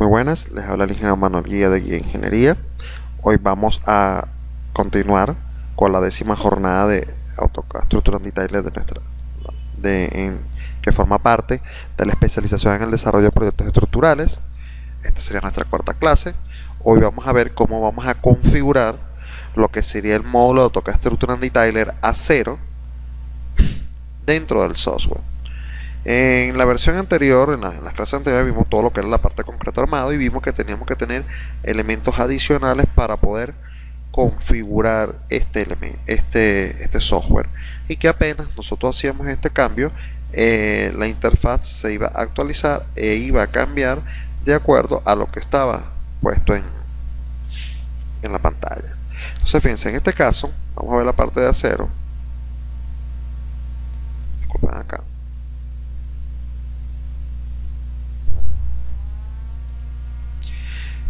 Muy buenas, les habla el ingeniero Manuel Guía de Guía Ingeniería. Hoy vamos a continuar con la 10ª jornada de AutoCAD Structural Detailer de que forma parte de la especialización en el desarrollo de proyectos estructurales. Esta sería nuestra 4ª clase. Hoy vamos a ver cómo vamos a configurar lo que sería el módulo de AutoCAD Structural Detailer A0 dentro del software. En la versión anterior, en las clases anteriores, vimos todo lo que era la parte de concreto armado y vimos que teníamos que tener elementos adicionales para poder configurar este software, y que apenas nosotros hacíamos este cambio, la interfaz se iba a actualizar e iba a cambiar de acuerdo a lo que estaba puesto en la pantalla. Entonces fíjense, en este caso vamos a ver la parte de acero. Disculpen acá.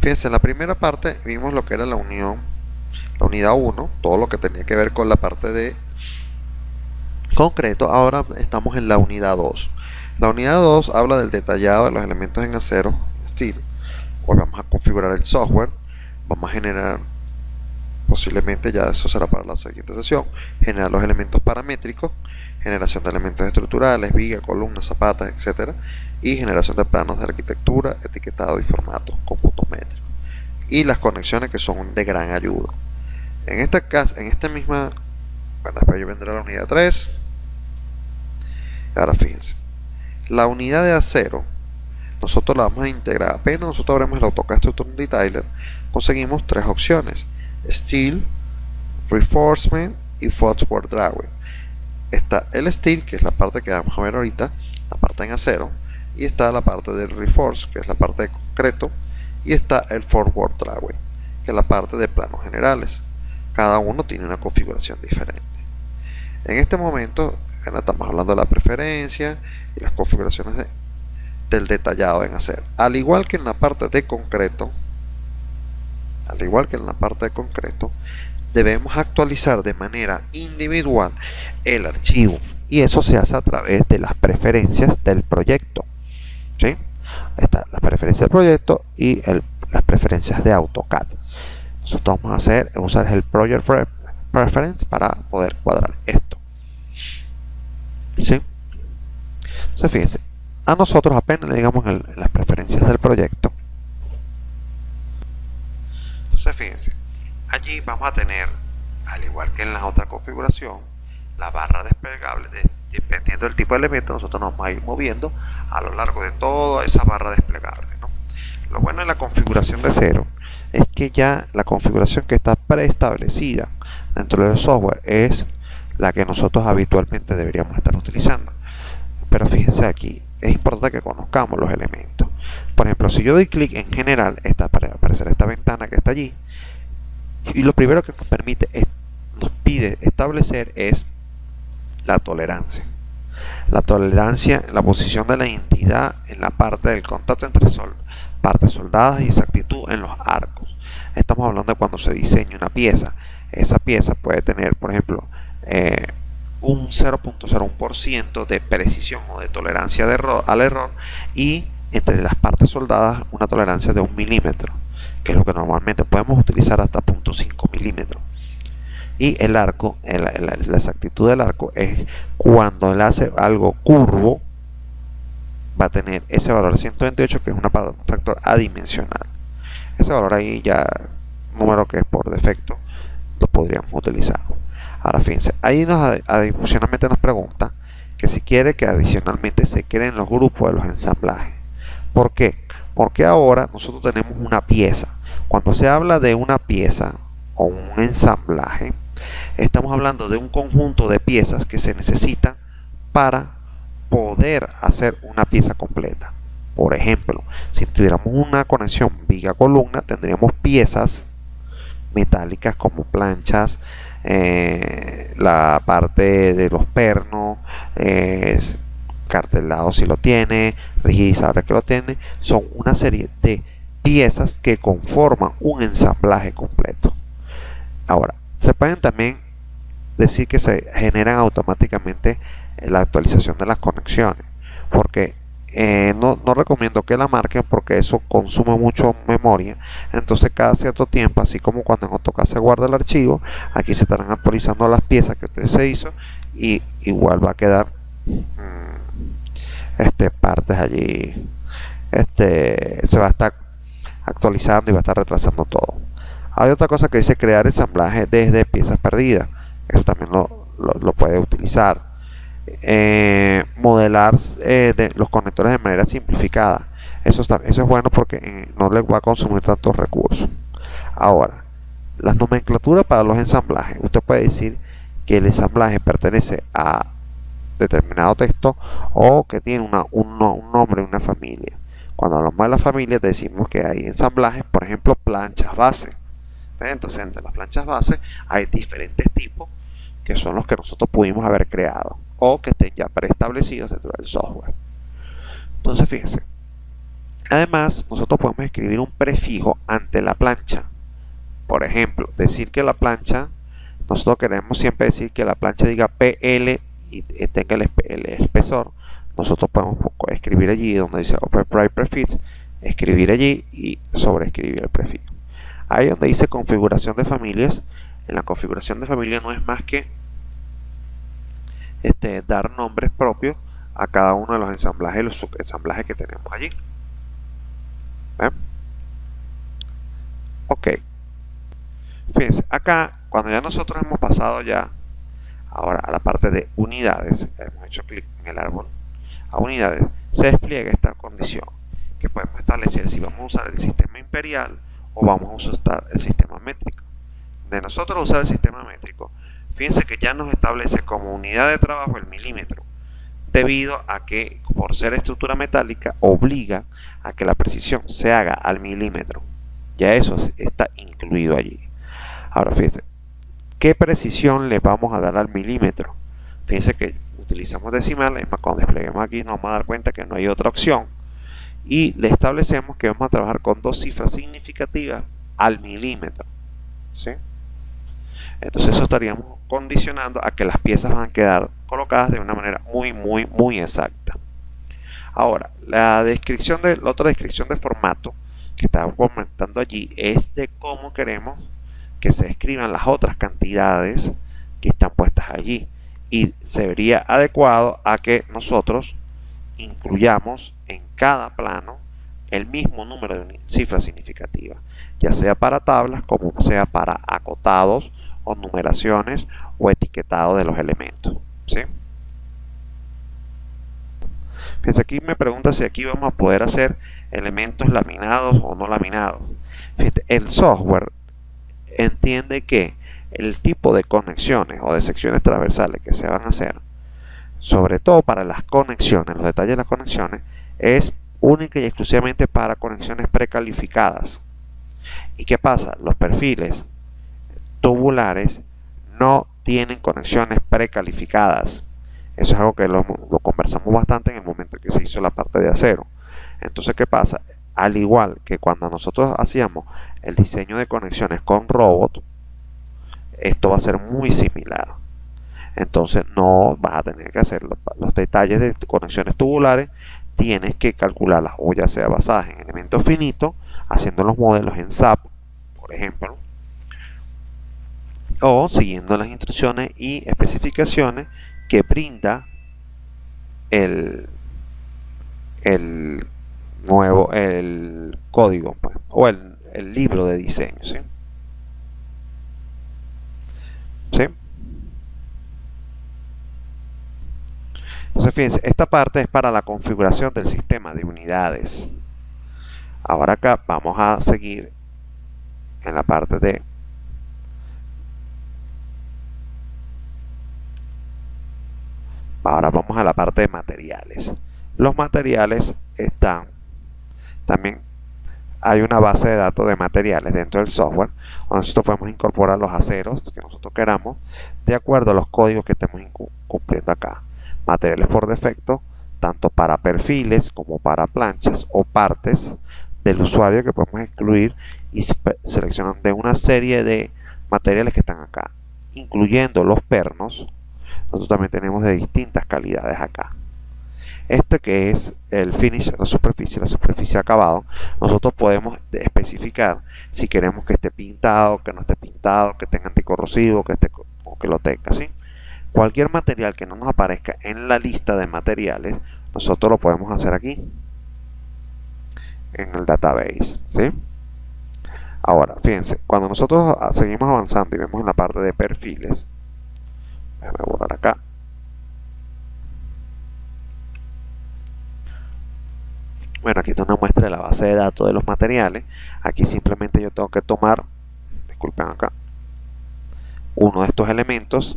Fíjense, en la primera parte vimos lo que era la unidad 1, todo lo que tenía que ver con la parte de concreto. Ahora estamos en la unidad 2. La unidad 2 habla del detallado de los elementos en acero, steel. Hoy vamos a configurar el software, vamos a generar, posiblemente ya eso será para la siguiente sesión, generar los elementos paramétricos, generación de elementos estructurales, vigas, columnas, zapatas, etcétera, y generación de planos de arquitectura, etiquetado y formato con puntos métricos, y las conexiones, que son de gran ayuda. En este caso, bueno, después vendrá la unidad 3. Ahora fíjense, la unidad de acero nosotros la vamos a integrar. Apenas nosotros abremos el AutoCAD Structural Detailer, conseguimos 3 opciones: Steel, Reinforcement y Forward Drawing. Está el Steel, que es la parte que vamos a ver ahorita, la parte en acero, y está la parte del Reinforce, que es la parte de concreto, y está el Forward Drawing, que es la parte de planos generales. Cada uno tiene una configuración diferente. En este momento estamos hablando de la preferencia y las configuraciones del detallado en acero. Al igual que en la parte de concreto, debemos actualizar de manera individual el archivo, y eso se hace a través de las preferencias del proyecto. ¿Sí? Están las preferencias del proyecto y las preferencias de AutoCAD. Nosotros vamos a usar el Project Preference para poder cuadrar esto. ¿Sí? Entonces fíjense, a nosotros apenas le digamos las preferencias del proyecto. Entonces fíjense, allí vamos a tener, al igual que en la otra configuración, la barra desplegable. Dependiendo del tipo de elemento, nosotros nos vamos a ir moviendo a lo largo de toda esa barra desplegable, ¿no? Lo bueno de la configuración de cero es que ya la configuración que está preestablecida dentro del software es la que nosotros habitualmente deberíamos estar utilizando. Pero fíjense, aquí es importante que conozcamos los elementos. Por ejemplo, si yo doy clic en general, para aparecer esta ventana que está allí, y lo primero que nos pide establecer es la tolerancia. La tolerancia en la posición de la entidad en la parte del contacto entre partes soldadas y exactitud en los arcos. Estamos hablando de cuando se diseña una pieza. Esa pieza puede tener, por ejemplo, un 0.01% de precisión o de tolerancia al error, y entre las partes soldadas una tolerancia de 1 milímetro, que es lo que normalmente podemos utilizar hasta 0.5 milímetros. Y el arco, la exactitud del arco es cuando él hace algo curvo, va a tener ese valor 128, que es un factor adimensional. Ese valor ahí ya, número que es por defecto, lo podríamos utilizar. Ahora fíjense, ahí adicionalmente nos pregunta que si quiere que adicionalmente se creen los grupos de los ensamblajes. ¿Por qué? Porque ahora nosotros tenemos una pieza. Cuando se habla de una pieza o un ensamblaje, estamos hablando de un conjunto de piezas que se necesitan para poder hacer una pieza completa. Por ejemplo, si tuviéramos una conexión viga-columna, tendríamos piezas metálicas como planchas, la parte de los pernos, cartelado si lo tiene, rigidizadores que lo tiene. Son una serie de piezas que conforman un ensamblaje completo. Ahora, se pueden también decir que se generan automáticamente la actualización de las conexiones, porque no recomiendo que la marquen porque eso consume mucho memoria. Entonces cada cierto tiempo, así como cuando en AutoCAD se guarda el archivo, aquí se estarán actualizando las piezas que usted se hizo y igual va a quedar partes allí, se va a estar actualizando y va a estar retrasando todo. Hay otra cosa que dice crear ensamblaje desde piezas perdidas. Eso también lo puede utilizar. Modelar los conectores de manera simplificada. Eso es bueno porque no le va a consumir tantos recursos. Ahora, las nomenclaturas para los ensamblajes. Usted puede decir que el ensamblaje pertenece a determinado texto o que tiene un nombre, una familia. Cuando hablamos de la familia decimos que hay ensamblajes, por ejemplo, planchas base. Entonces, entre las planchas base hay diferentes tipos que son los que nosotros pudimos haber creado o que estén ya preestablecidos dentro del software. Entonces, fíjense. Además, nosotros podemos escribir un prefijo ante la plancha. Por ejemplo, decir que la plancha, nosotros queremos siempre decir que la plancha diga PL y tenga el espesor. Nosotros podemos escribir allí donde dice Override Prefix, escribir allí y sobreescribir el prefijo. Ahí donde dice configuración de familias, en la configuración de familia no es más que dar nombres propios a cada uno de los ensamblajes y los subensamblajes que tenemos allí. ¿Ven? Ok. Fíjense, acá cuando ya nosotros hemos pasado ya ahora a la parte de unidades, hemos hecho clic en el árbol a unidades, se despliega esta condición que podemos establecer si vamos a usar el sistema imperial o vamos a usar el sistema métrico. De nosotros usar el sistema métrico, fíjense que ya nos establece como unidad de trabajo el milímetro, debido a que por ser estructura metálica obliga a que la precisión se haga al milímetro. Ya eso está incluido allí. Ahora fíjense, ¿qué precisión le vamos a dar al milímetro? Fíjense que utilizamos decimales, cuando despleguemos aquí nos vamos a dar cuenta que no hay otra opción y le establecemos que vamos a trabajar con dos cifras significativas al milímetro, ¿sí? Entonces eso estaríamos condicionando a que las piezas van a quedar colocadas de una manera muy exacta. Ahora, la otra descripción de formato que estaba comentando allí es de cómo queremos que se escriban las otras cantidades que están puestas allí, y se vería adecuado a que nosotros incluyamos en cada plano el mismo número de cifras significativas, ya sea para tablas como sea para acotados o numeraciones o etiquetado de los elementos, ¿sí? Fíjense, aquí me pregunta si aquí vamos a poder hacer elementos laminados o no laminados. Fíjate, el software entiende que el tipo de conexiones o de secciones transversales que se van a hacer, sobre todo para las conexiones, los detalles de las conexiones, es única y exclusivamente para conexiones precalificadas. ¿Y qué pasa? Los perfiles tubulares no tienen conexiones precalificadas. Eso es algo que lo conversamos bastante en el momento que se hizo la parte de acero. Entonces, ¿qué pasa? Al igual que cuando nosotros hacíamos el diseño de conexiones con robot, esto va a ser muy similar. Entonces no vas a tener que hacer los detalles de conexiones tubulares, tienes que calcularlas o ya sea basadas en elementos finitos, haciendo los modelos en SAP, por ejemplo, o siguiendo las instrucciones y especificaciones que brinda el código, pues, o el libro de diseño, ¿sí? ¿Sí? Entonces fíjense, esta parte es para la configuración del sistema de unidades. Ahora acá vamos a seguir en la parte de ahora vamos a la parte de materiales. Los materiales están también, hay una base de datos de materiales dentro del software donde nosotros podemos incorporar los aceros que nosotros queramos de acuerdo a los códigos que estemos cumpliendo acá. Materiales por defecto, tanto para perfiles como para planchas o partes del usuario que podemos excluir y seleccionar de una serie de materiales que están acá, incluyendo los pernos. Nosotros también tenemos de distintas calidades acá. Este que es el finish, la superficie acabado, nosotros podemos especificar si queremos que esté pintado, que no esté pintado, que tenga anticorrosivo, que esté o que lo tenga, ¿sí? Cualquier material que no nos aparezca en la lista de materiales, nosotros lo podemos hacer aquí en el database, ¿sí? Ahora, fíjense, cuando nosotros seguimos avanzando y vemos en la parte de perfiles, déjame borrar acá. Bueno, aquí está una muestra de la base de datos de los materiales. Aquí simplemente yo tengo que tomar, disculpen acá, uno de estos elementos,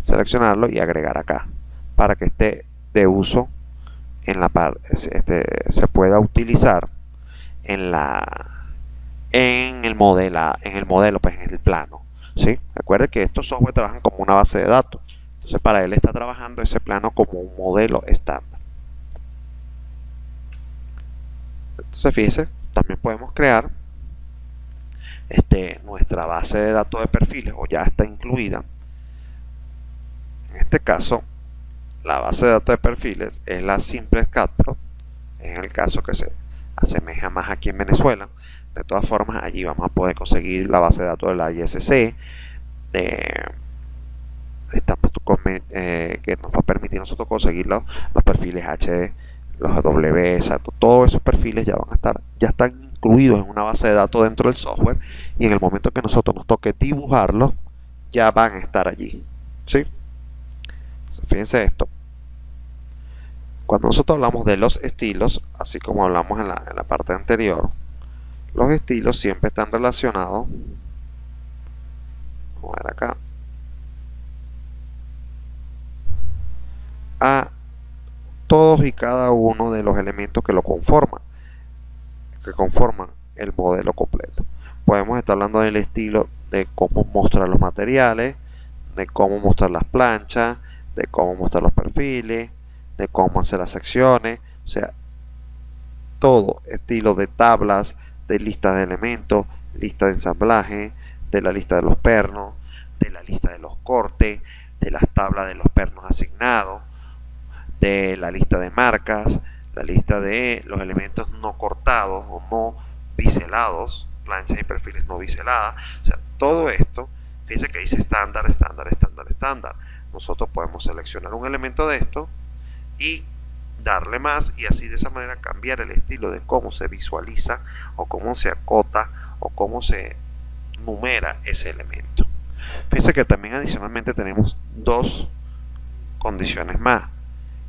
seleccionarlo y agregar acá, para que esté de uso en la parte, se pueda utilizar en el modelo, pues en el plano, ¿sí? Recuerde que estos software trabajan como una base de datos, entonces para él está trabajando ese plano como un modelo estándar. Entonces fíjense, también podemos crear nuestra base de datos de perfiles, o ya está incluida. En este caso, la base de datos de perfiles es la simple SCADPRO, en el caso que se asemeja más aquí en Venezuela. De todas formas, allí vamos a poder conseguir la base de datos de la ISC, que nos va a permitir nosotros conseguir los perfiles H, los W, exacto. Todos esos perfiles ya están incluidos en una base de datos dentro del software, y en el momento que nosotros nos toque dibujarlos, ya van a estar allí, ¿sí? Entonces, fíjense esto. Cuando nosotros hablamos de los estilos, así como hablamos en la parte anterior, los estilos siempre están relacionados, vamos a ver acá, a todos y cada uno de los elementos que conforman el modelo completo. Podemos estar hablando del estilo de cómo mostrar los materiales, de cómo mostrar las planchas, de cómo mostrar los perfiles, de cómo hacer las secciones, o sea, todo estilo de tablas, de listas de elementos, lista de ensamblaje, de la lista de los pernos, de la lista de los cortes, de las tablas de los pernos asignados, de la lista de marcas, la lista de los elementos no cortados o no biselados, planchas y perfiles no biseladas. O sea, todo esto, fíjense que dice estándar, estándar, estándar, estándar. Nosotros podemos seleccionar un elemento de esto y darle más, y así de esa manera cambiar el estilo de cómo se visualiza o cómo se acota o cómo se numera ese elemento. Fíjense que también adicionalmente tenemos dos condiciones más,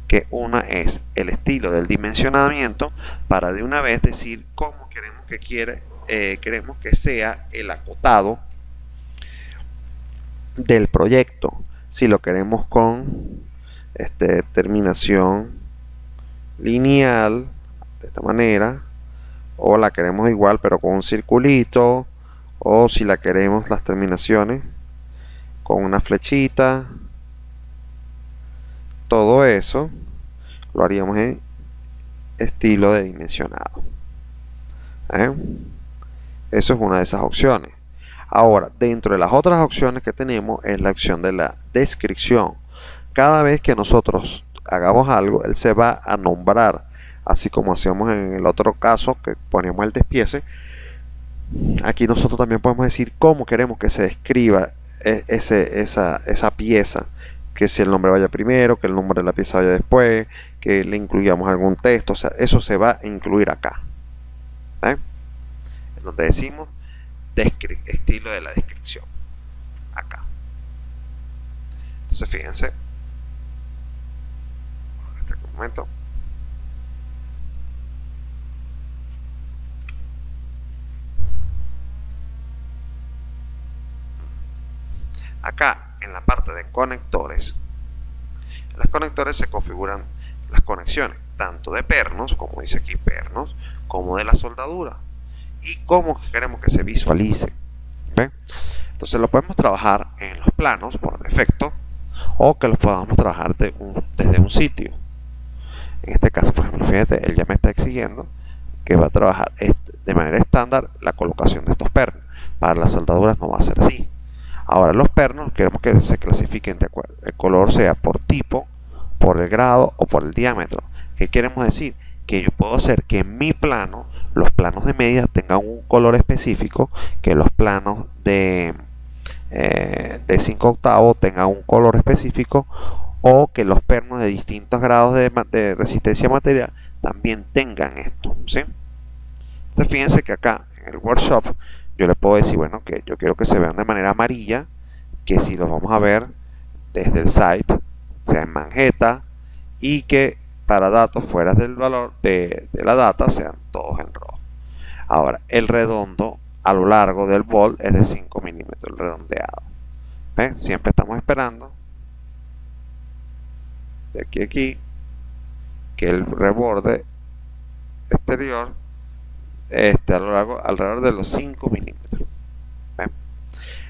que una es el estilo del dimensionamiento, para de una vez decir cómo queremos que sea el acotado del proyecto, si lo queremos con terminación lineal de esta manera, o la queremos igual pero con un circulito, o si la queremos las terminaciones con una flechita. Todo eso lo haríamos en estilo de dimensionado. Eso es una de esas opciones. Ahora, dentro de las otras opciones que tenemos es la opción de la descripción. Cada vez que nosotros hagamos algo, él se va a nombrar, así como hacíamos en el otro caso que poníamos el despiece. Aquí nosotros también podemos decir cómo queremos que se describa esa pieza, que si el nombre vaya primero, que el nombre de la pieza vaya después, que le incluyamos algún texto. O sea, eso se va a incluir acá, en donde decimos estilo de la descripción, acá. Entonces fíjense, este momento, acá en la parte de conectores, en los conectores se configuran las conexiones tanto de pernos, como dice aquí pernos, como de la soldadura, y cómo queremos que se visualice. ¿Ven? Entonces lo podemos trabajar en los planos por defecto, o que los podamos trabajar desde un sitio. En este caso, por ejemplo, fíjate, él ya me está exigiendo que va a trabajar de manera estándar la colocación de estos pernos. Para las soldaduras no va a ser así. Ahora los pernos queremos que se clasifiquen de acuerdo, el color sea por tipo, por el grado o por el diámetro. ¿Qué queremos decir? Que yo puedo hacer que en mi plano, los planos de medida tengan un color específico, que los planos de 5 octavos tengan un color específico, o que los pernos de distintos grados de resistencia a material también tengan esto, ¿sí? Entonces fíjense que acá en el workshop yo le puedo decir, bueno, que yo quiero que se vean de manera amarilla, que si los vamos a ver desde el site sea en magenta, y que para datos fuera del valor de la data sean todos en rojo. Ahora, el redondo a lo largo del bol es de 5 milímetros, el redondeado. ¿Ven? Siempre estamos esperando de aquí a aquí que el reborde exterior a lo largo alrededor de los 5 milímetros. ¿Ven?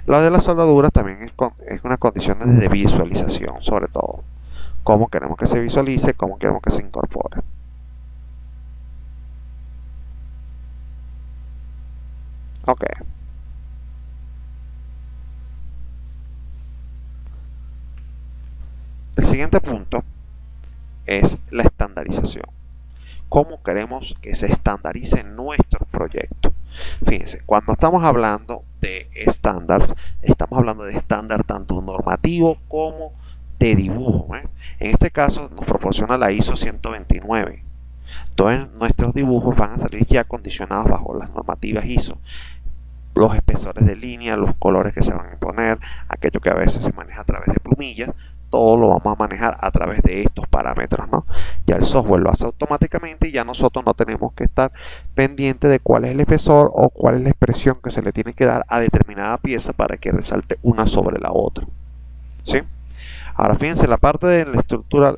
Lo de las soldaduras también es una condición de visualización, sobre todo cómo queremos que se visualice, cómo queremos que se incorpore. Ok. El siguiente punto es la estandarización. ¿Cómo queremos que se estandarice nuestro proyecto? Fíjense, cuando estamos hablando de estándares, estamos hablando de estándar tanto normativo como de dibujo. En este caso nos proporciona la ISO 129. Todos nuestros dibujos van a salir ya condicionados bajo las normativas ISO. Los espesores de línea, los colores que se van a poner, aquello que a veces se maneja a través de plumillas, todo lo vamos a manejar a través de estos parámetros, ¿no? Ya el software lo hace automáticamente y ya nosotros no tenemos que estar pendiente de cuál es el espesor o cuál es la expresión que se le tiene que dar a determinada pieza para que resalte una sobre la otra, ¿sí? Ahora fíjense, la parte de la estructura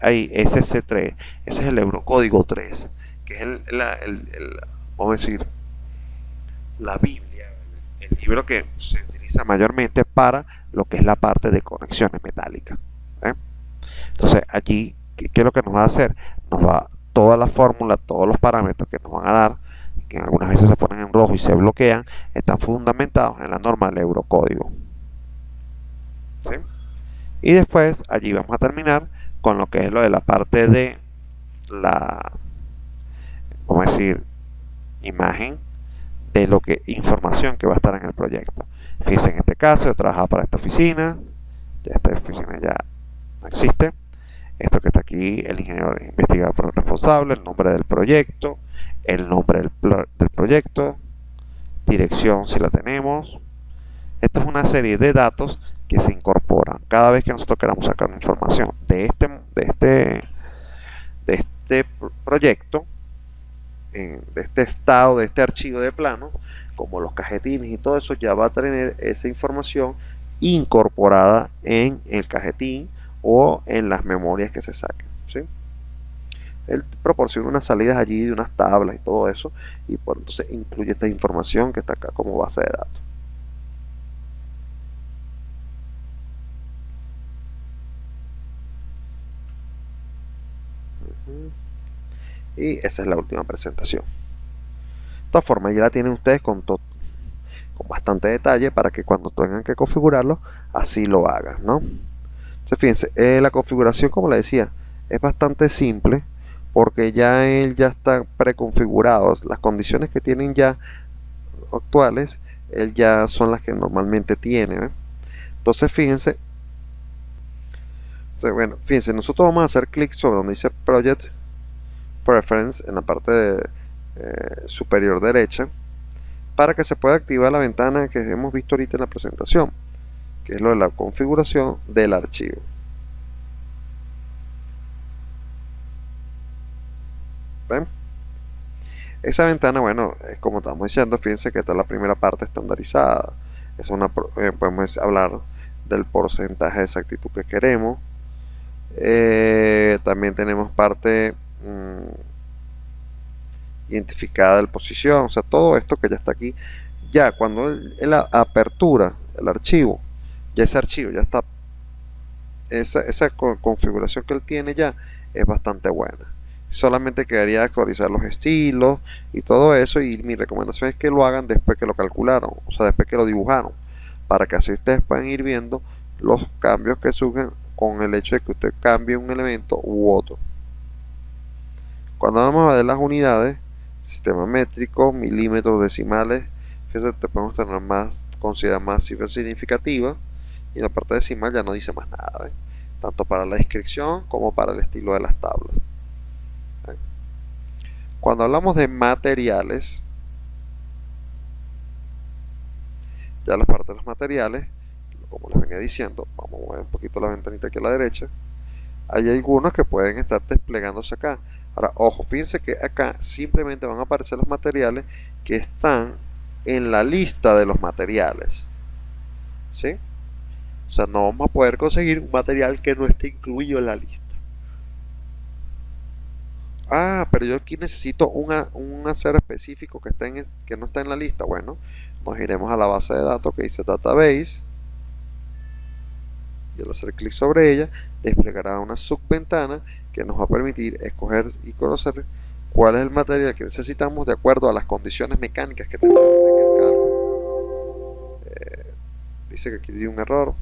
hay SC3, ese es el Eurocódigo 3, que es vamos a decir, la Biblia, el libro que se utiliza mayormente para lo que es la parte de conexiones metálicas. Entonces allí, ¿qué es lo que nos va a hacer? Nos va toda la fórmula, todos los parámetros que nos van a dar, que algunas veces se ponen en rojo y se bloquean, están fundamentados en la norma del Eurocódigo. ¿Sí? Y después allí vamos a terminar con lo que es lo de la parte de la, vamos a decir, imagen de lo que información que va a estar en el proyecto. Fíjense, en este caso yo trabajaba para esta oficina, ya esta oficina ya no existe. Esto que está aquí, el ingeniero investigador responsable, el nombre del proyecto, el nombre del proyecto, dirección si la tenemos. Esto es una serie de datos que se incorporan cada vez que nosotros queramos sacar información de este proyecto, de este estado, de este archivo de plano, como los cajetines y todo eso, ya va a tener esa información incorporada en el cajetín o en las memorias que se saquen, ¿sí? Él proporciona unas salidas allí de unas tablas y todo eso, y por entonces incluye esta información que está acá como base de datos. Y esa es la última presentación. De todas formas, ya la tienen ustedes con bastante detalle para que cuando tengan que configurarlo, así lo hagan, ¿no? Entonces, fíjense, la configuración, como les decía, es bastante simple porque ya él ya está preconfigurado. Las condiciones que tienen ya actuales, él ya son las que normalmente tiene, ¿eh? Entonces, fíjense, bueno, fíjense, nosotros vamos a hacer clic sobre donde dice Project Preference en la parte superior derecha para que se pueda activar la ventana que hemos visto ahorita en la presentación, que es lo de la configuración del archivo. ¿Ven? Esa ventana, bueno, es como estamos diciendo, fíjense que esta es la primera parte estandarizada. Es podemos hablar del porcentaje de exactitud que queremos. También tenemos parte identificada de posición, o sea, todo esto que ya está aquí. Ya cuando la apertura el archivo, ya ese archivo ya está, esa configuración que él tiene ya es bastante buena. Solamente quedaría actualizar los estilos y todo eso, y mi recomendación es que lo hagan después que lo calcularon, o sea, después que lo dibujaron, para que así ustedes puedan ir viendo los cambios que surgen con el hecho de que usted cambie un elemento u otro. Cuando vamos a ver las unidades, sistema métrico, milímetros, decimales, fíjate, podemos tener más, considerar más cifras significativas, y la parte decimal ya no dice más nada, ¿ves? Tanto para la inscripción como para el estilo de las tablas. ¿Ves? Cuando hablamos de materiales, ya la parte de los materiales, como les venía diciendo, vamos a mover un poquito la ventanita aquí a la derecha, hay algunos que pueden estar desplegándose acá. Ahora, ojo, fíjense que acá simplemente van a aparecer los materiales que están en la lista de los materiales, ¿sí? O sea, no vamos a poder conseguir un material que no esté incluido en la lista. Ah, pero yo aquí necesito un acero específico que no está en la lista. Bueno, nos iremos a la base de datos que dice Database, y al hacer clic sobre ella desplegará una subventana que nos va a permitir escoger y conocer cuál es el material que necesitamos de acuerdo a las condiciones mecánicas que tenemos en el cálculo. Dice que aquí dio un error,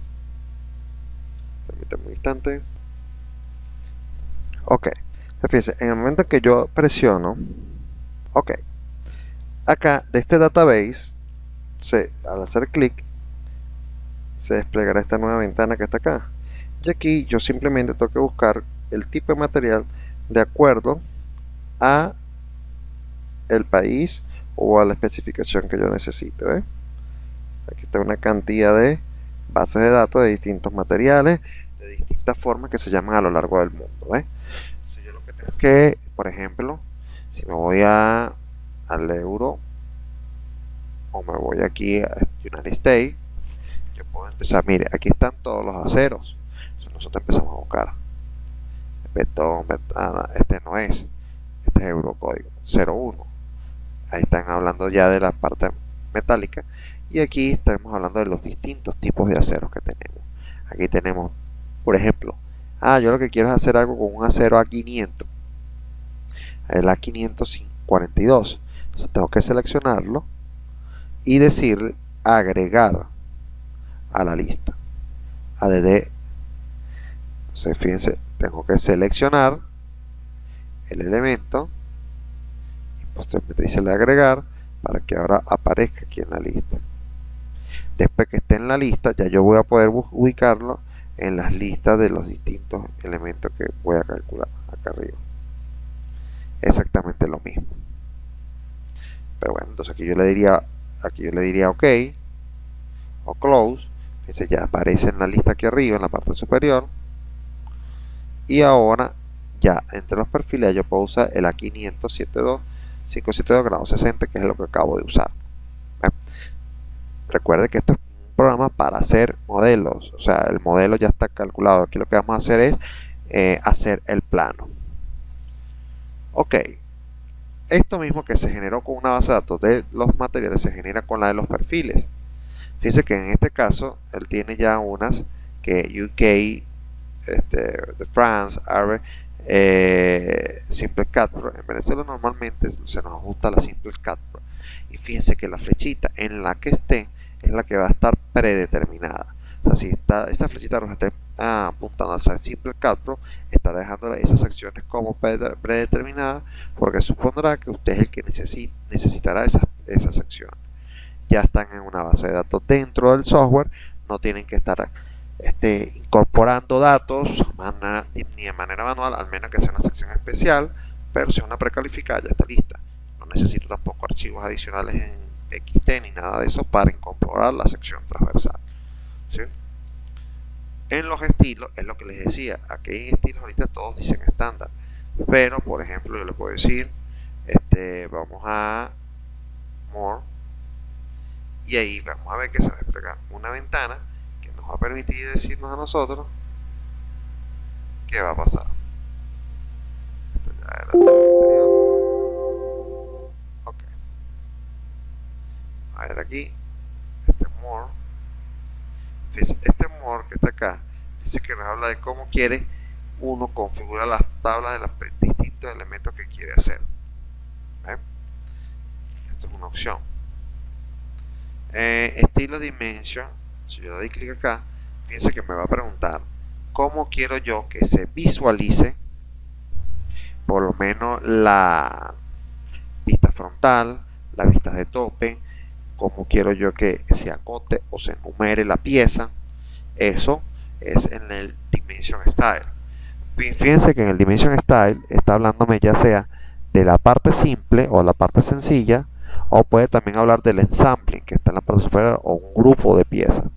permítame un instante. Ok, fíjense, en el momento que yo presiono ok, acá de este database al hacer clic se desplegará esta nueva ventana que está acá, y aquí yo simplemente tengo que buscar el tipo de material de acuerdo a el país o a la especificación que yo necesite, ¿ves? Aquí está una cantidad de bases de datos de distintos materiales de distintas formas que se llaman a lo largo del mundo, ¿ves? Si yo lo que tengo que, por ejemplo, si me voy al euro o me voy aquí a United States, yo puedo empezar, mire, aquí están todos los aceros. Entonces nosotros empezamos a buscar betón, ventana, este no es, este es eurocódigo 01. Ahí están hablando ya de la parte metálica, y aquí estamos hablando de los distintos tipos de aceros que tenemos. Aquí tenemos, por ejemplo, yo lo que quiero es hacer algo con un acero A500, el A542. Entonces tengo que seleccionarlo y decir agregar a la lista ADD. Entonces fíjense, tengo que seleccionar el elemento y posteriormente dice agregar para que ahora aparezca aquí en la lista. Después que esté en la lista, ya yo voy a poder ubicarlo en las listas de los distintos elementos que voy a calcular acá arriba. Exactamente lo mismo. Pero bueno, entonces aquí yo le diría ok o close. Fíjense, ya aparece en la lista aquí arriba en la parte superior, y ahora ya entre los perfiles yo puedo usar el A572 572 grado 60, que es lo que acabo de usar. Recuerde que esto es un programa para hacer modelos, o sea, el modelo ya está calculado. Aquí lo que vamos a hacer es hacer el plano. Ok, esto mismo que se generó con una base de datos de los materiales se genera con la de los perfiles. Fíjense que en este caso él tiene ya unas que UK, de France, SimpleCAD Pro. En Venezuela normalmente se nos ajusta la SimpleCAD Pro, y fíjense que la flechita en la que esté es la que va a estar predeterminada. O sea, si esta flechita roja está apuntando al SimpleCAD Pro, está dejando esas acciones como predeterminadas, porque supondrá que usted es el que necesitará esas acciones. Ya están en una base de datos dentro del software, no tienen que estar incorporando datos ni de manera manual, al menos que sea una sección especial, pero si es una precalificada ya está lista. No necesito tampoco archivos adicionales en XT ni nada de eso para incorporar la sección transversal, ¿sí? En los estilos, es lo que les decía, aquí hay estilos ahorita todos dicen estándar, pero por ejemplo yo le puedo decir, vamos a More, y ahí vamos a ver que se va a desplegar una ventana que nos va a permitir decirnos a nosotros qué va a pasar. Esto ya era el anterior. Ok, a ver aquí, More. Fíjense, More que está acá, dice que nos habla de cómo quiere uno configurar las tablas de los distintos elementos que quiere hacer. ¿Ven? Esto es una opción. Estilo Dimension, si yo doy clic acá, fíjense que me va a preguntar cómo quiero yo que se visualice por lo menos la vista frontal, las vistas de tope, cómo quiero yo que se acote o se enumere la pieza. Eso es en el Dimension Style. Fíjense que en el Dimension Style está hablándome ya sea de la parte simple o la parte sencilla, o puede también hablar del ensambling que está en la parte superior, o un grupo de piezas.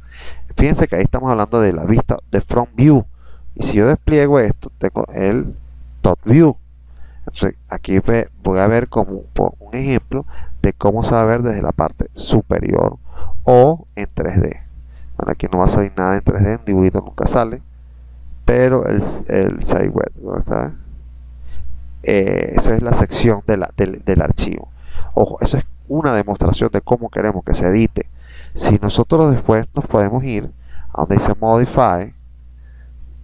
Fíjense que ahí estamos hablando de la vista de front view, y si yo despliego esto tengo el top view. Entonces aquí voy a ver como un ejemplo de cómo se va a ver desde la parte superior o en 3D. Bueno, aquí no va a salir nada en 3D, en dibujito nunca sale, pero el SideWeb, ¿dónde está? Esa es la sección del archivo. Ojo, eso es una demostración de cómo queremos que se edite. Si nosotros después nos podemos ir a donde dice Modify,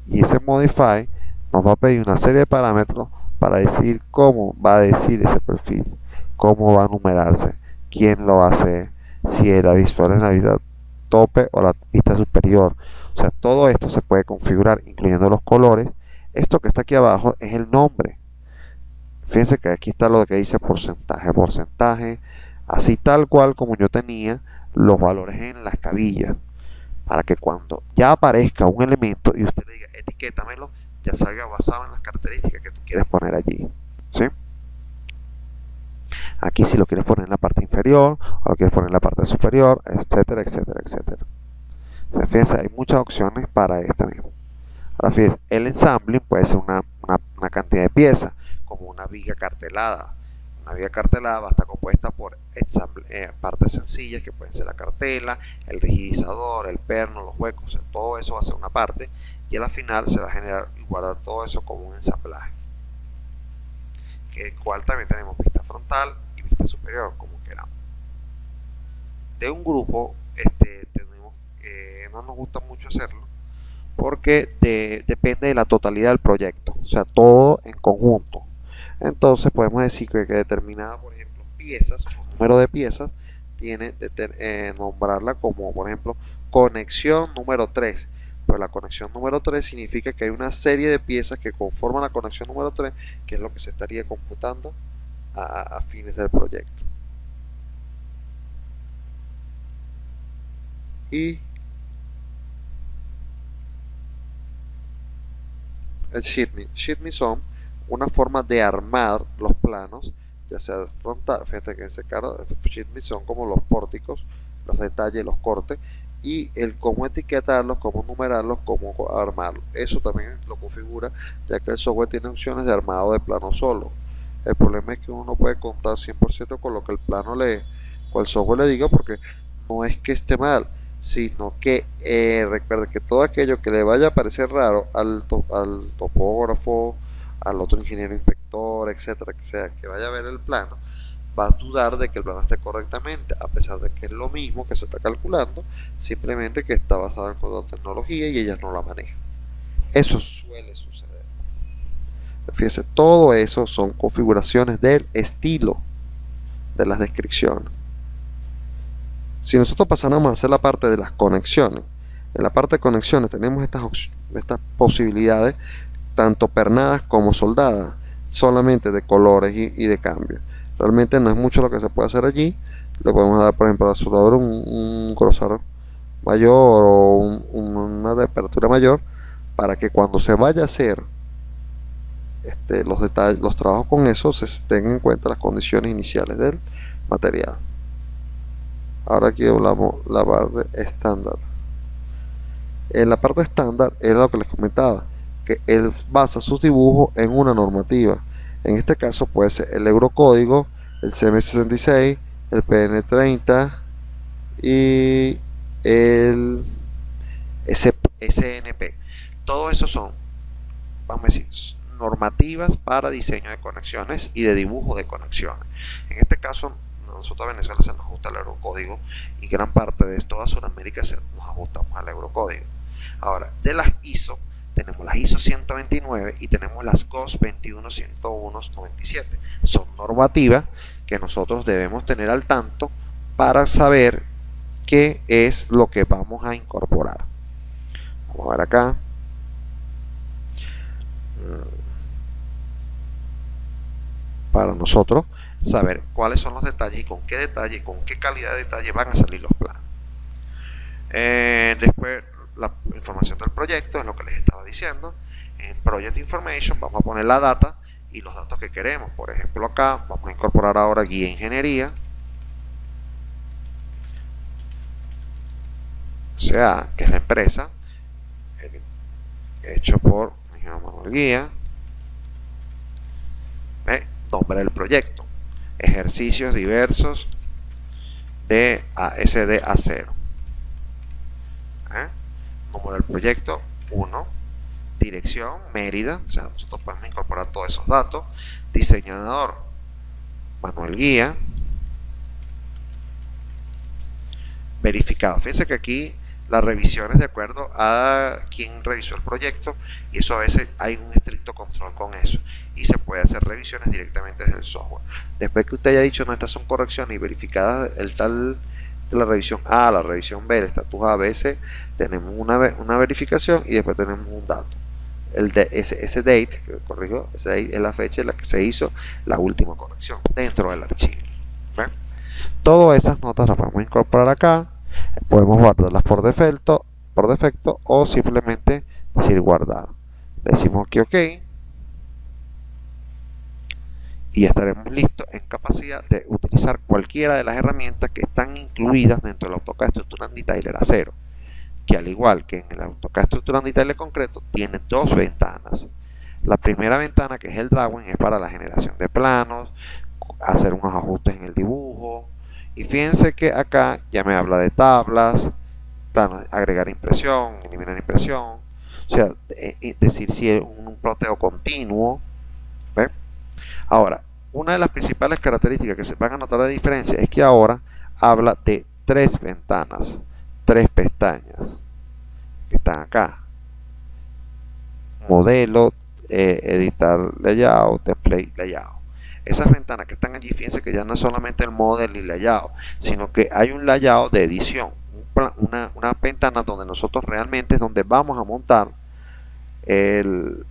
y ese Modify nos va a pedir una serie de parámetros para decir cómo va a decir ese perfil, cómo va a numerarse, quién lo hace, si la visual es la vista tope o la vista superior. O sea, todo esto se puede configurar, incluyendo los colores. Esto que está aquí abajo es el nombre. Fíjense que aquí está lo que dice porcentaje, así tal cual como yo tenía los valores en las cabillas, para que cuando ya aparezca un elemento y usted le diga etiquétamelo, ya salga basado en las características que tú quieres poner allí. ¿Sí? Aquí si lo quieres poner en la parte inferior o lo quieres poner en la parte superior, etcétera, etcétera, etcétera. O sea, fíjense, hay muchas opciones para esto mismo. Ahora fíjense, el ensambling puede ser una cantidad de piezas, como una viga cartelada. Una viga cartelada va a estar compuesta por partes sencillas que pueden ser la cartela, el rigidizador, el perno, los huecos, o sea, todo eso va a ser una parte, y a la final se va a generar y guardar todo eso como un ensamblaje, que el cual también tenemos vista frontal y vista superior, como queramos. De un grupo no nos gusta mucho hacerlo porque depende de la totalidad del proyecto, o sea, todo en conjunto. Entonces podemos decir que determinada, por ejemplo, piezas o número de piezas tiene nombrarla como, por ejemplo, conexión número 3. Pues la conexión número 3 significa que hay una serie de piezas que conforman la conexión número 3, que es lo que se estaría computando a fines del proyecto. Y el sheet son una forma de armar los planos, ya sea frontal, fíjate que en ese caso sheet son como los pórticos, los detalles, los cortes, y el cómo etiquetarlos, cómo numerarlos, cómo armarlos. Eso también lo configura, ya que el software tiene opciones de armado de plano solo. El problema es que uno no puede contar 100% con lo que el plano con el software le diga, porque no es que esté mal, sino que recuerde que todo aquello que le vaya a parecer raro al topógrafo, al otro ingeniero inspector, etcétera, que vaya a ver el plano, va a dudar de que el plano esté correctamente, a pesar de que es lo mismo que se está calculando, simplemente que está basado en otra tecnología y ellas no la manejan. Eso suele suceder. Fíjese, todo eso son configuraciones del estilo de las descripciones. Si nosotros pasáramos a hacer la parte de las conexiones, en la parte de conexiones tenemos estas posibilidades, tanto pernadas como soldadas, solamente de colores y de cambio. Realmente no es mucho lo que se puede hacer allí. Le podemos dar, por ejemplo, al soldador un grosor mayor o una temperatura mayor, para que cuando se vaya a hacer los detalles, los trabajos con eso, se tengan en cuenta las condiciones iniciales del material. Ahora aquí hablamos la parte estándar. En la parte estándar era lo que les comentaba, que él basa sus dibujos en una normativa. En este caso puede ser el Eurocódigo, el CM66, el PN30 y el SNP. Todo eso son, vamos a decir, normativas para diseño de conexiones y de dibujo de conexiones. En este caso, nosotros a Venezuela se nos ajusta el Eurocódigo, y gran parte de toda Sudamérica nos ajustamos al Eurocódigo. Ahora, de las ISO, tenemos las ISO 129 y tenemos las GOS 21101-97. Son normativas que nosotros debemos tener al tanto para saber qué es lo que vamos a incorporar. Vamos a ver acá. para nosotros saber cuáles son los detalles y con qué detalle y con qué calidad de detalle van a salir los planos. Después la información del proyecto es lo que les estaba diciendo. En Project Information vamos a poner la data y los datos que queremos. Por ejemplo, acá vamos a incorporar ahora guía ingeniería, CA, que es la empresa, hecho por Manuel Guía. Nombre del proyecto, ejercicios diversos de ASD a 0. Número del proyecto 1, dirección Mérida, o sea, nosotros podemos incorporar todos esos datos. Diseñador Manuel Guía. Verificado, fíjense que aquí las revisiones de acuerdo a quien revisó el proyecto, y eso a veces hay un estricto control con eso y se puede hacer revisiones directamente desde el software. Después que usted haya dicho no, estas son correcciones y verificadas el tal de la revisión A, la revisión B, el estatus A, B, C, tenemos una verificación y después tenemos un dato. Ese date, que corrijo, ese date es la fecha en la que se hizo la última corrección dentro del archivo. ¿Ven? Todas esas notas las podemos incorporar acá. Podemos guardarlas por defecto o simplemente decir guardar. Decimos que ok y ya estaremos listos en capacidad de utilizar cualquiera de las herramientas que están incluidas dentro del AutoCAD Structural and Detailer a 0, que al igual que en el AutoCAD Structural and Detailer concreto tiene dos ventanas. La primera ventana, que es el drawing, es para la generación de planos, hacer unos ajustes en el dibujo. Y fíjense que acá ya me habla de tablas, planos, agregar impresión, eliminar impresión, o sea, decir si es un ploteo continuo. ¿Ve? Ahora, una de las principales características que se van a notar de diferencia es que ahora habla de tres ventanas, tres pestañas que están acá: modelo, editar layout, template layout. Esas ventanas que están allí, fíjense que ya no es solamente el model y layout, sino que hay un layout de edición, una ventana donde nosotros realmente es donde vamos a montar el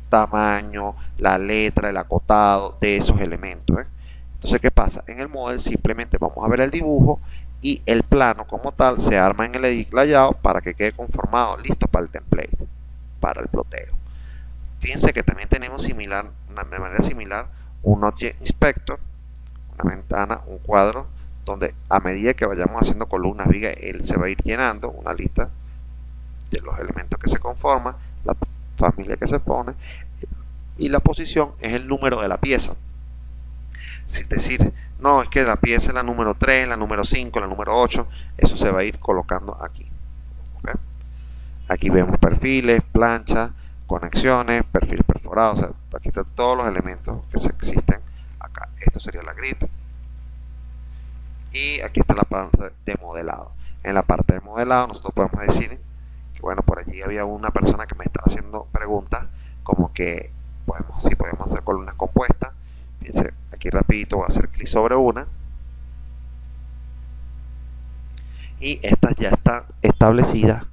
tamaño, la letra, el acotado de esos elementos. Entonces, ¿qué pasa? En el model simplemente vamos a ver el dibujo y el plano como tal se arma en el edit layout para que quede conformado, listo para el template, para el ploteo. Fíjense que también tenemos de manera similar un Object Inspector, una ventana, un cuadro, donde a medida que vayamos haciendo columnas, vigas, él se va a ir llenando una lista de los elementos que se conforman, la familia que se pone, y la posición es el número de la pieza. Es decir, no, es que la pieza es la número 3, la número 5, la número 8, eso se va a ir colocando aquí. ¿Okay? Aquí vemos perfiles, planchas, conexiones, perfil perforado, o sea, aquí están todos los elementos que se existen acá. Esto sería la grid y aquí está la parte de modelado. En la parte de modelado nosotros podemos decir que, bueno, por allí había una persona que me estaba haciendo preguntas como que si podemos hacer columnas compuestas. Fíjense, aquí rapidito voy a hacer clic sobre una y estas ya están establecidas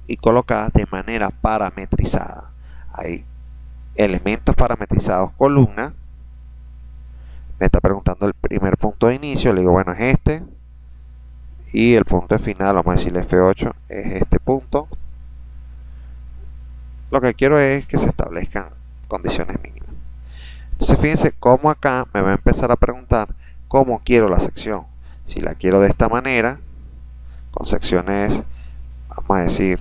y colocadas de manera parametrizada. Hay elementos parametrizados, columna. Me está preguntando el primer punto de inicio, le digo, bueno, es este, y el punto de final, vamos a decirle F8, es este punto. Lo que quiero es que se establezcan condiciones mínimas. Entonces fíjense cómo acá me va a empezar a preguntar cómo quiero la sección. Si la quiero de esta manera, con secciones, vamos a decir,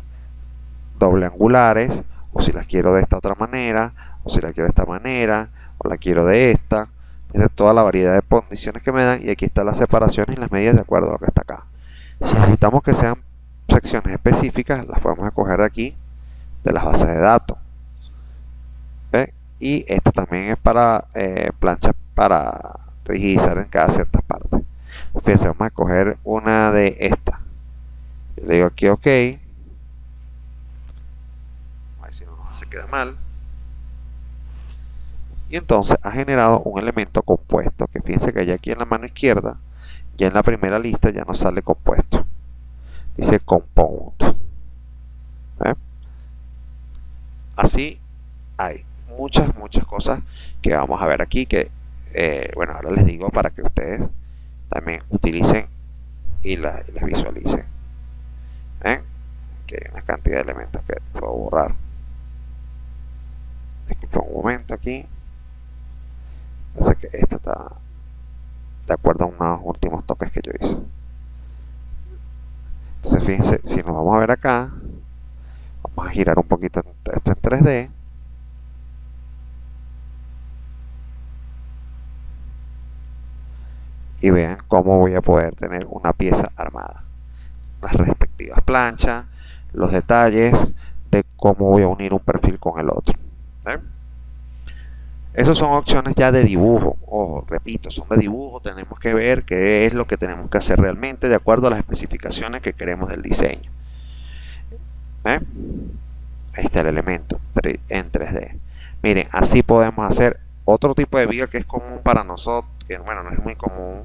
doble angulares, o si las quiero de esta otra manera, o si la quiero de esta manera, o la quiero de esta. Esa es toda la variedad de condiciones que me dan, y aquí están las separaciones y las medidas de acuerdo a lo que está acá. Si necesitamos que sean secciones específicas, las podemos escoger de aquí, de las bases de datos. ¿Ve? Y esta también es para planchas para rigidizar en cada cierta parte. Fíjense, vamos a escoger una de estas. Yo le digo aquí ok. A ver si no se queda mal. Y entonces ha generado un elemento compuesto, que fíjense que ya aquí en la mano izquierda, ya en la primera lista ya nos sale compuesto. Dice compound. ¿Ve? Así hay muchas cosas que vamos a ver aquí, que bueno, ahora les digo para que ustedes también utilicen y las visualicen. Que hay una cantidad de elementos que puedo borrar. Disculpen un momento aquí. Parece que esto está de acuerdo a unos últimos toques que yo hice. Entonces fíjense, si nos vamos a ver acá, vamos a girar un poquito esto en 3D. Y vean cómo voy a poder tener una pieza armada. Las respectivas planchas, los detalles de cómo voy a unir un perfil con el otro. Esas son opciones ya de dibujo. Ojo, repito, son de dibujo. Tenemos que ver qué es lo que tenemos que hacer realmente de acuerdo a las especificaciones que queremos del diseño. Ahí está el elemento en 3D. Miren, así podemos hacer otro tipo de viga que es común para nosotros, que bueno, no es muy común.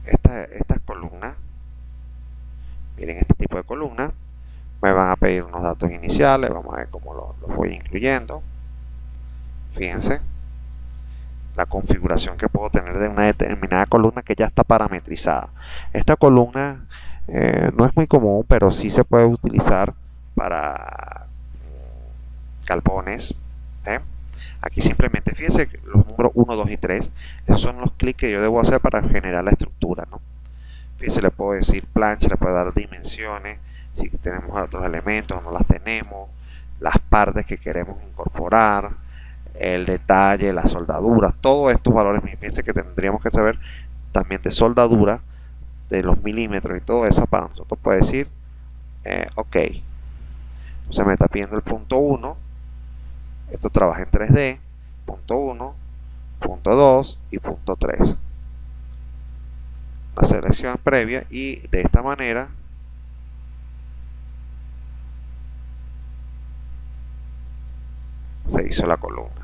Estas columnas, miren, este tipo de columnas me van a pedir unos datos iniciales. Vamos a ver cómo los voy incluyendo. Fíjense la configuración que puedo tener de una determinada columna que ya está parametrizada. Esta columna no es muy común, pero sí se puede utilizar para galpones. Aquí simplemente fíjense que los números 1, 2 y 3, esos son los clics que yo debo hacer para generar la estructura, ¿no? Fíjense, le puedo decir plancha, le puedo dar dimensiones, si tenemos otros elementos o no las tenemos, las partes que queremos incorporar, el detalle, las soldaduras, todos estos valores. Fíjense que tendríamos que saber también de soldadura, de los milímetros y todo eso para nosotros poder decir ok. Entonces me está pidiendo el punto 1, esto trabaja en 3D, punto 1, punto 2 y punto 3. La selección previa, y de esta manera se hizo la columna.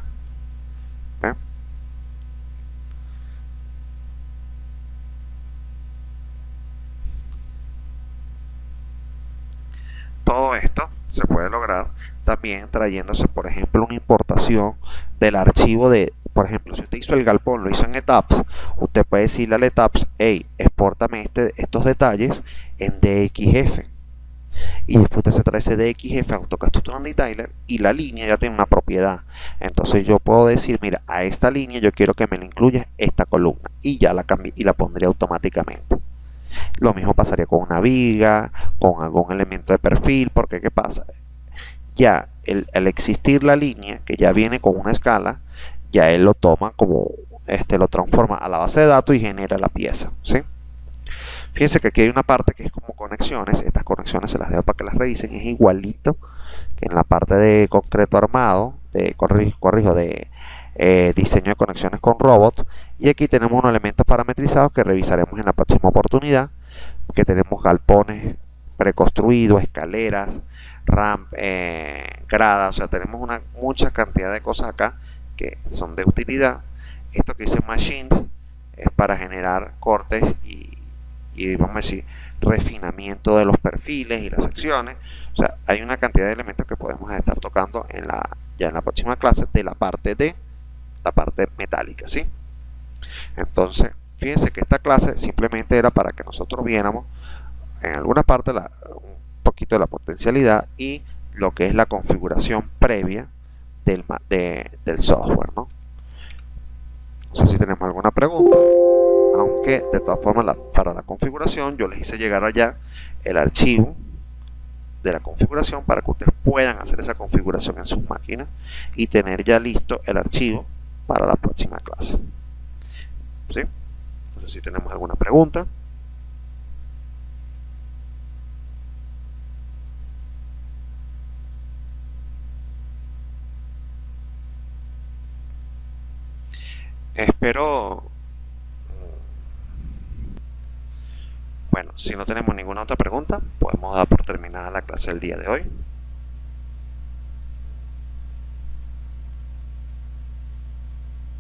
Todo esto se puede lograr también trayéndose, por ejemplo, una importación del archivo de, por ejemplo, si usted hizo el galpón, lo hizo en ETABS, usted puede decirle al ETABS, hey, exportame estos detalles en DXF. Y después usted se trae ese DXF a AutoCAD Tutorial Detailer y la línea ya tiene una propiedad. Entonces yo puedo decir, mira, a esta línea yo quiero que me le incluya esta columna, y ya la cambié y la pondría automáticamente. Lo mismo pasaría con una viga, con algún elemento de perfil, porque ¿qué pasa? Ya el existir la línea, que ya viene con una escala, ya él lo toma como, lo transforma a la base de datos y genera la pieza, ¿sí? Fíjense que aquí hay una parte que es como conexiones. Estas conexiones se las dejo para que las revisen. Es igualito que en la parte de concreto armado, corrijo, de diseño de conexiones con robots. Y aquí tenemos unos elementos parametrizados que revisaremos en la próxima oportunidad, que tenemos galpones preconstruidos, escaleras, ramp, gradas. O sea, tenemos mucha cantidad de cosas acá que son de utilidad. Esto que dice machines es para generar cortes y vamos a decir refinamiento de los perfiles y las secciones. O sea, hay una cantidad de elementos que podemos estar tocando ya en la próxima clase de la parte metálica, ¿sí? Entonces fíjense que esta clase simplemente era para que nosotros viéramos en alguna parte un poquito de la potencialidad y lo que es la configuración previa del software, ¿no? No sé si tenemos alguna pregunta, aunque de todas formas para la configuración yo les hice llegar allá el archivo de la configuración para que ustedes puedan hacer esa configuración en sus máquinas y tener ya listo el archivo para la próxima clase, ¿sí? No sé si tenemos alguna pregunta. Espero, bueno, si no tenemos ninguna otra pregunta, podemos dar por terminada la clase del día de hoy.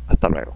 Hasta luego.